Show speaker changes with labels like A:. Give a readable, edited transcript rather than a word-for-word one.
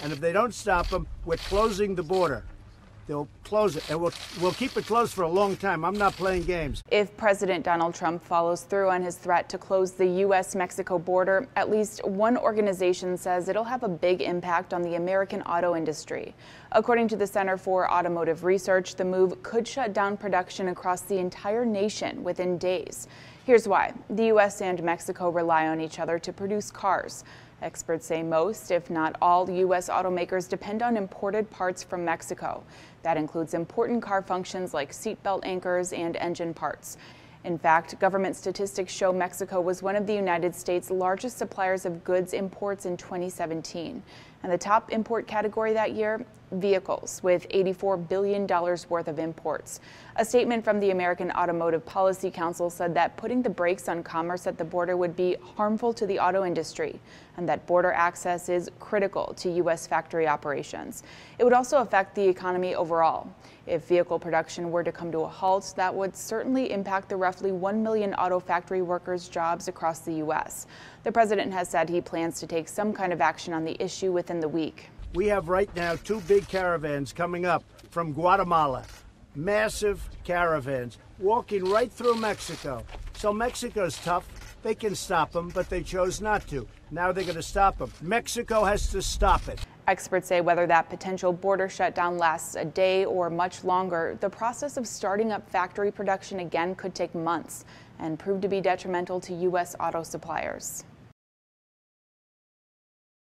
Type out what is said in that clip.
A: And if they don't stop them, we're closing the border. They'll close it, and we'll keep it closed for a long time. I'm not playing games.
B: If President Donald Trump follows through on his threat to close the U.S.-Mexico border, at least one organization says it'll have a big impact on the American auto industry. According to the Center for Automotive Research, the move could shut down production across the entire nation within days. Here's why. The U.S. and Mexico rely on each other to produce cars. Experts say most, if not all, U.S. automakers depend on imported parts from Mexico. That includes important car functions like seatbelt anchors and engine parts. In fact, government statistics show Mexico was one of the United States' largest suppliers of goods imports in 2017. And the top import category that year, vehicles, with $84 billion worth of imports. A statement from the American Automotive Policy Council said that putting the brakes on commerce at the border would be harmful to the auto industry, and that border access is critical to U.S. factory operations. It would also affect the economy overall. If vehicle production were to come to a halt, that would certainly impact the roughly 1 million auto factory workers' jobs across the U.S. The president has said he plans to take some kind of action on the issue within the week.
A: We have right now 2 big caravans coming up from Guatemala. Massive caravans walking right through Mexico. So Mexico's tough. They can stop them, but they chose not to. Now they're going to stop them. Mexico has to stop it.
B: Experts say whether that potential border shutdown lasts a day or much longer, the process of starting up factory production again could take months and prove to be detrimental to U.S. auto suppliers.